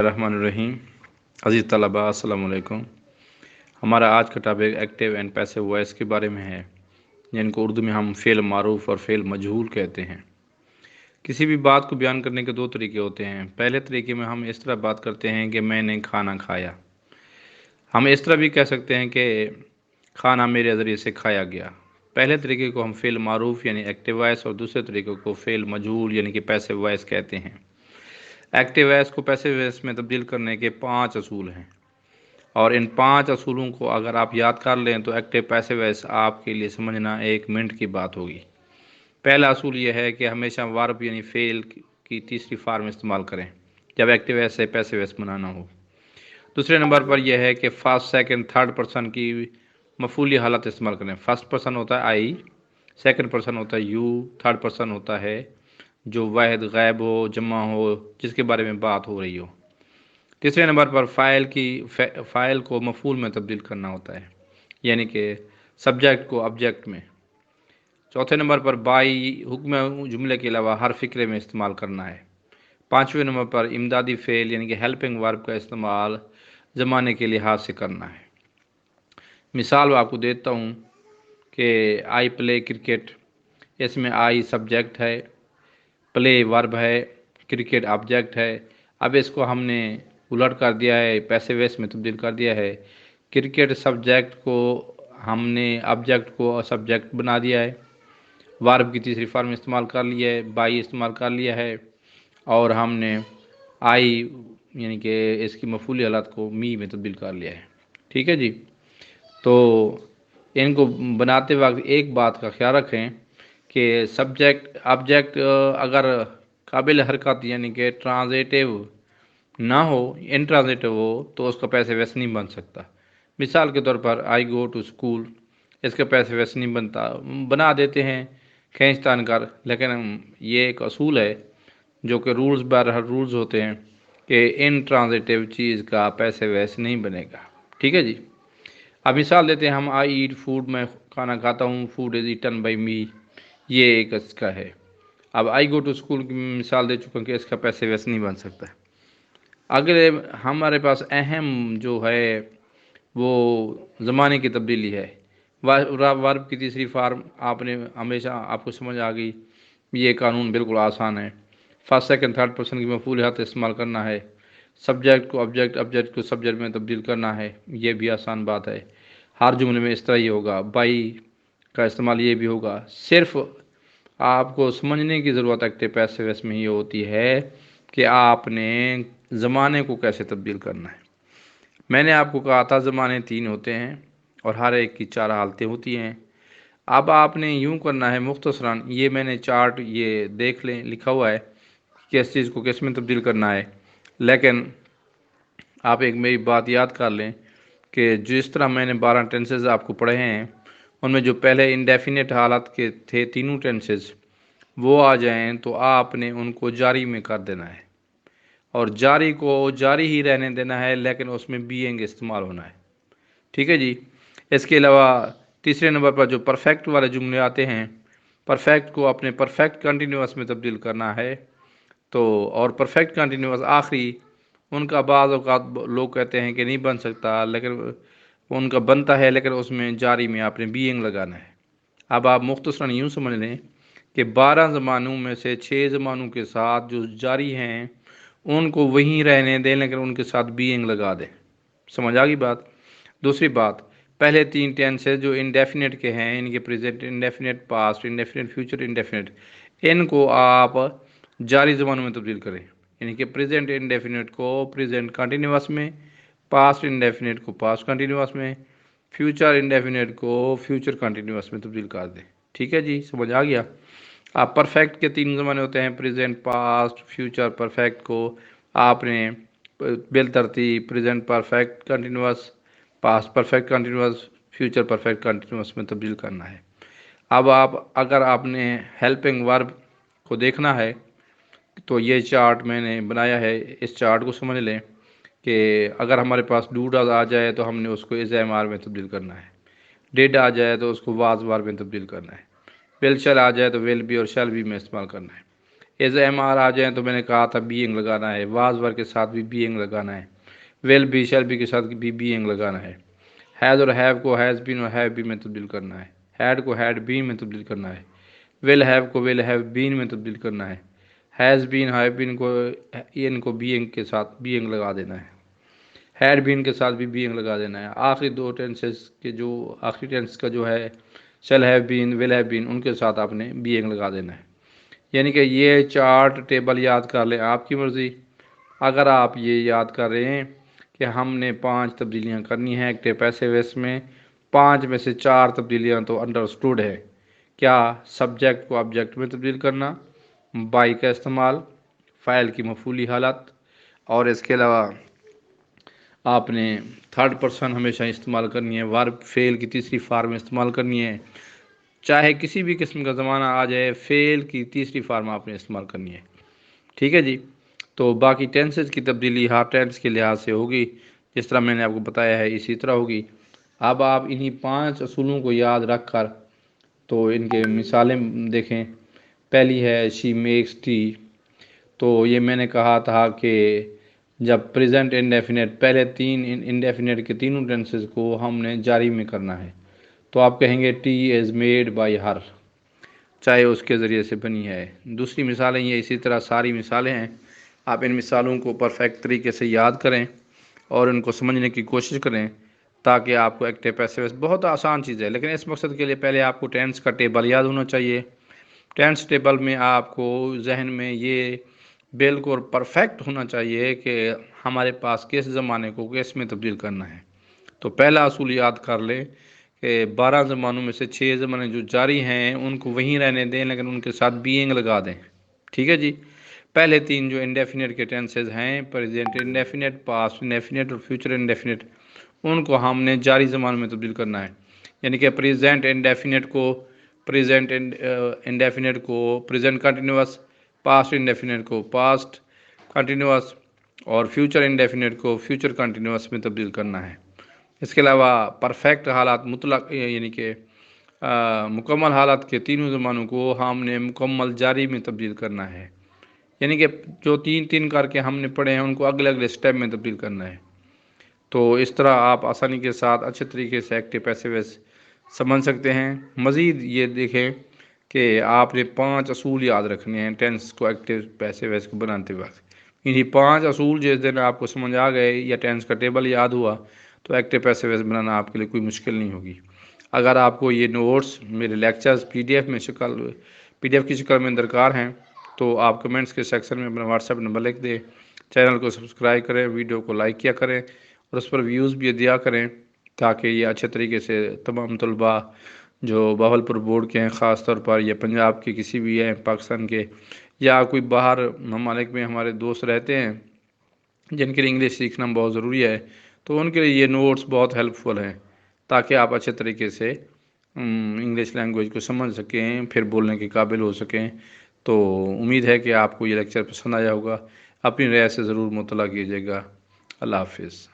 الرحمن الرحیم عزیز طلباء السلام علیکم۔ ہمارا آج کا topic active and passive voice کے بارے میں ہے، جن کو اردو میں ہم فعل معروف اور فعل مجہول کہتے ہیں۔ کسی بھی بات کو بیان کرنے کے دو طریقے ہوتے ہیں۔ پہلے طریقے میں ہم اس طرح بات کرتے ہیں کہ میں نے کھانا کھایا۔ ہم اس طرح بھی کہہ سکتے ہیں کہ کھانا میرے ذریعے سے کھایا گیا۔ پہلے طریقے کو ہم فعل معروف یعنی ایکٹیو وائس اور دوسرے طریقے کو فعل مجہول یعنی کہ پیسو وائس کہتے ہیں۔ ایکٹیو وائس کو پیسو وائس میں تبدیل کرنے کے 5 اصول ہیں، اور ان 5 اصولوں کو اگر آپ یاد کر لیں تو ایکٹیو پیسو وائس آپ کے لیے سمجھنا 1 منٹ کی بات ہوگی۔ پہلا اصول یہ ہے کہ ہمیشہ ورب یعنی فعل کی تیسری فارم استعمال کریں جب ایکٹیو وائس سے پیسو وائس بنانا ہو۔ دوسرے نمبر پر یہ ہے کہ فرسٹ سیکنڈ تھرڈ پرسن کی مفعولی حالت استعمال کریں۔ فرسٹ پرسن ہوتا ہے آئی، سیکنڈ پرسن ہوتا ہے یو، تھرڈ پرسن ہوتا ہے جو واحد غائب ہو، جمع ہو، جس کے بارے میں بات ہو رہی ہو۔ تیسرے نمبر پر فاعل کو مفعول میں تبدیل کرنا ہوتا ہے، یعنی کہ سبجیکٹ کو آبجیکٹ میں۔ چوتھے نمبر پر بائی حکم جملے کے علاوہ ہر فقرے میں استعمال کرنا ہے۔ پانچویں نمبر پر امدادی فعل یعنی کہ ہیلپنگ ورب کا استعمال زمانے کے لحاظ سے کرنا ہے۔ مثال آپ کو دیتا ہوں کہ آئی پلے کرکٹ، اس میں آئی سبجیکٹ ہے، پلے ورب ہے، کرکٹ آبجیکٹ ہے۔ اب اس کو ہم نے الٹ کر دیا ہے، پیسو وائس میں تبدیل کر دیا ہے۔ کرکٹ سبجیکٹ کو ہم نے آبجیکٹ کو سبجیکٹ بنا دیا ہے، ورب کی تیسری فارم استعمال کر لیا ہے، بائی استعمال کر لیا ہے، اور ہم نے آئی یعنی کہ اس کی مفعولی حالت کو می میں تبدیل کر لیا ہے۔ ٹھیک ہے جی، تو ان کو بناتے وقت ایک بات کا خیال رکھیں کہ سبجیکٹ آبجیکٹ اگر قابل حرکت یعنی کہ ٹرانزیٹیو نہ ہو، انٹرانزیٹیو ہو، تو اس کا پیسو وائس نہیں بن سکتا۔ مثال کے طور پر آئی گو ٹو اسکول، اس کا پیسو وائس نہیں بنتا، بنا دیتے ہیں کھینچتان کر، لیکن یہ ایک اصول ہے جو کہ رولز بہرحال رولز ہوتے ہیں کہ انٹرانزیٹیو چیز کا پیسو وائس نہیں بنے گا۔ ٹھیک ہے جی، اب مثال دیتے ہیں ہم آئی ایٹ فوڈ، میں کھانا کھاتا ہوں، food is eaten by me, یہ ایک اس کا ہے۔ اب آئی گو ٹو اسکول کی مثال دے چکا کہ اس کا پیسو وائس نہیں بن سکتا۔ اگلے ہمارے پاس اہم جو ہے وہ زمانے کی تبدیلی ہے۔ ورب کی تیسری فارم آپ نے ہمیشہ آپ کو سمجھ آ گئی، یہ قانون بالکل آسان ہے۔ فرسٹ سیکنڈ تھرڈ پرسن کی مفعول حالت استعمال کرنا ہے، سبجیکٹ کو آبجیکٹ، آبجیکٹ کو سبجیکٹ میں تبدیل کرنا ہے، یہ بھی آسان بات ہے۔ ہر جملے میں اس طرح ہی ہوگا، بائی کا استعمال یہ بھی ہوگا۔ صرف آپ کو سمجھنے کی ضرورت ایکٹیو پیسو وائس میں یہ ہوتی ہے کہ آپ نے زمانے کو کیسے تبدیل کرنا ہے۔ میں نے آپ کو کہا تھا زمانے 3 ہوتے ہیں اور ہر ایک کی 4 حالتیں ہوتی ہیں۔ اب آپ نے یوں کرنا ہے مختصراً، یہ میں نے چارٹ یہ دیکھ لیں لکھا ہوا ہے کس چیز کو کس میں تبدیل کرنا ہے، لیکن آپ ایک میری بات یاد کر لیں کہ جس طرح میں نے 12 ٹینسز آپ کو پڑھے ہیں، ان میں جو پہلے انڈیفینٹ حالت کے تھے تینوں ٹینسز، وہ آ جائیں تو آپ نے ان کو جاری میں کر دینا ہے، اور جاری کو جاری ہی رہنے دینا ہے، لیکن اس میں بینگ استعمال ہونا ہے۔ ٹھیک ہے جی، اس کے علاوہ تیسرے نمبر پر جو پرفیکٹ والے جملے آتے ہیں، پرفیکٹ کو اپنے پرفیکٹ کنٹینیوس میں تبدیل کرنا ہے، تو اور پرفیکٹ کنٹینیوس آخری ان کا بعض اوقات لوگ کہتے ہیں کہ نہیں بن سکتا، لیکن ان کا بنتا ہے، لیکن اس میں جاری میں آپ نے بینگ لگانا ہے۔ اب آپ مختصراً یوں سمجھ لیں کہ 12 زمانوں میں سے 6 زمانوں کے ساتھ جو جاری ہیں ان کو وہیں رہنے دیں، لیکن ان کے ساتھ بینگ لگا دیں۔ سمجھ آ گئی بات؟ دوسری بات، پہلے 3 ٹینسز جو انڈیفینٹ کے ہیں، ان کے present indefinite, past indefinite, future indefinite, ان کو آپ جاری زمانوں میں تبدیل کریں، یعنی کہ پریزنٹ انڈیفینٹ کو پریزنٹ کنٹینیوس میں، پاسٹ انڈیفینٹ کو پاسٹ کنٹینیوس میں، فیوچر انڈیفینٹ کو فیوچر کنٹینیوس میں تبدیل کر دیں۔ ٹھیک ہے جی، سمجھ آ گیا؟ آپ پرفیکٹ کے 3 زمانے ہوتے ہیں، پریزنٹ، پاسٹ، فیوچر۔ پرفیکٹ کو آپ نے بالترتیب present perfect continuous, past perfect continuous, future perfect continuous میں تبدیل کرنا ہے۔ اب اگر آپ نے ہیلپنگ ورب کو دیکھنا ہے تو یہ چارٹ میں نے بنایا ہے، اس چارٹ کو سمجھ لیں کہ اگر ہمارے پاس ڈو ڈز آ جائے تو ہم نے اس کو از ایم آر میں تبدیل کرنا ہے، ڈیڈ آ جائے تو اس کو واز وار میں تبدیل کرنا ہے، ول شل آ جائے تو ول بی اور شل بی میں استعمال کرنا ہے۔ ایز ایم آر آ جائیں تو میں نے کہا تھا بینگ لگانا ہے، واز ور کے ساتھ بھی بینگ لگانا ہے، ویل بی شیل بی کے ساتھ بھی بینگ لگانا ہے، ہیز اور ہیو کو ہیز بین اور ہیو بی میں تبدیل کرنا ہے، ہیڈ کو ہیڈ بین میں تبدیل کرنا ہے، ول ہیو کو ول ہیو بین میں تبدیل کرنا ہے، ہیز بین ہیو بین کو ان کو بینگ کے ساتھ بینگ لگا دینا ہے، ہیڈ بین کے ساتھ بھی بینگ لگا دینا ہے۔ آخری دو ٹینسز کے جو آخری ٹینس کا جو ہے shall have been will have been ان کے ساتھ آپ نے بینگ لگا دینا ہے۔ یعنی کہ یہ چارٹ ٹیبل یاد کر لیں، آپ کی مرضی۔ اگر آپ یہ یاد کر رہے ہیں کہ ہم نے 5 تبدیلیاں کرنی ہیں ایکٹیو پیسو وائس میں، 5 میں سے 4 تبدیلیاں تو انڈرسٹوڈ ہے۔ کیا؟ سبجیکٹ کو آبجیکٹ میں تبدیل کرنا، بائی کا استعمال، فاعل کی مفعولی حالت، اور اس کے علاوہ آپ نے تھرڈ پرسن ہمیشہ استعمال کرنی ہے، ورب فعل کی تیسری فارم استعمال کرنی ہے، چاہے کسی بھی قسم کا زمانہ آ جائے فعل کی تیسری فارم آپ نے استعمال کرنی ہے۔ ٹھیک ہے جی، تو باقی ٹینسز کی تبدیلی ہر ٹینس کے لحاظ سے ہوگی، جس طرح میں نے آپ کو بتایا ہے اسی طرح ہوگی۔ اب آپ انہی 5 اصولوں کو یاد رکھ کر تو ان کے مثالیں دیکھیں۔ پہلی ہے شی میکس ٹی، تو یہ میں نے کہا تھا کہ جب پریزنٹ انڈیفینٹ پہلے 3 انڈیفینٹ کے تینوں ٹینسز کو ہم نے جاری میں کرنا ہے، تو آپ کہیں گے T is made by her, چاہے اس کے ذریعے سے بنی ہے۔ دوسری مثالیں یہ اسی طرح ساری مثالیں ہیں، آپ ان مثالوں کو پرفیکٹ طریقے سے یاد کریں اور ان کو سمجھنے کی کوشش کریں تاکہ آپ کو ایکٹیو پیسو وائس بہت آسان چیز ہے، لیکن اس مقصد کے لیے پہلے آپ کو ٹینس کا ٹیبل یاد ہونا چاہیے۔ ٹینس ٹیبل میں آپ کو ذہن میں یہ بالکل پرفیکٹ ہونا چاہیے کہ ہمارے پاس کس زمانے کو کس میں تبدیل کرنا ہے۔ تو پہلا اصول یاد کر لیں کہ 12 زمانوں میں سے 6 زمانے جو جاری ہیں ان کو وہیں رہنے دیں، لیکن ان کے ساتھ بینگ لگا دیں۔ ٹھیک ہے جی، پہلے 3 جو انڈیفینٹ کے ٹینسز ہیں، پریزنٹ انڈیفینٹ، پاسٹ انڈیفینٹ اور فیوچر انڈیفینٹ، ان کو ہم نے جاری زمانوں میں تبدیل کرنا ہے۔ یعنی کہ پریزنٹ انڈیفینٹ کو پریزنٹ انڈیفینٹ کو پریزنٹ کنٹینیوس، پاسٹ انڈیفینٹ کو پاسٹ کنٹینیوس اور فیوچر انڈیفینٹ کو فیوچر کنٹینیوس میں تبدیل کرنا ہے۔ اس کے علاوہ پرفیکٹ حالات مطلق یعنی کہ مکمل حالات کے تینوں زمانوں کو ہم نے مکمل جاری میں تبدیل کرنا ہے، یعنی کہ جو 3 کر کے ہم نے پڑھے ہیں ان کو اگلے اگلے سٹیپ میں تبدیل کرنا ہے۔ تو اس طرح آپ آسانی کے ساتھ اچھے طریقے سے ایکٹیو پیسو وائس سمجھ سکتے ہیں۔ مزید یہ دیکھیں کہ آپ نے 5 اصول یاد رکھنے ہیں ٹینس کو ایکٹیو پیسو وائس کو بناتے وقت۔ انہی 5 اصول جس دن آپ کو سمجھ آ گئے یا ٹینس کا ٹیبل یاد ہوا تو ایکٹیو پیسو وائس بنانا آپ کے لیے کوئی مشکل نہیں ہوگی۔ اگر آپ کو یہ نوٹس میرے لیکچرز پی ڈی ایف کی شکل میں درکار ہیں تو آپ کمنٹس کے سیکشن میں اپنا واٹس ایپ نمبر لکھ دیں، چینل کو سبسکرائب کریں، ویڈیو کو لائک کیا کریں اور اس پر ویوز بھی دیا کریں تاکہ یہ اچھے طریقے سے تمام طلباء جو بہاولپور بورڈ کے ہیں، خاص طور پر یا پنجاب کے کسی بھی ہیں، پاکستان کے یا کوئی باہر ممالک میں ہمارے دوست رہتے ہیں جن کے لیے انگلش سیکھنا بہت ضروری ہے، تو ان کے لیے یہ نوٹس بہت ہیلپ فل ہیں تاکہ آپ اچھے طریقے سے انگلش لینگویج کو سمجھ سکیں، پھر بولنے کے قابل ہو سکیں۔ تو امید ہے کہ آپ کو یہ لیکچر پسند آیا ہوگا، اپنی رائے سے ضرور مطلع کیجیے گا۔ اللہ حافظ۔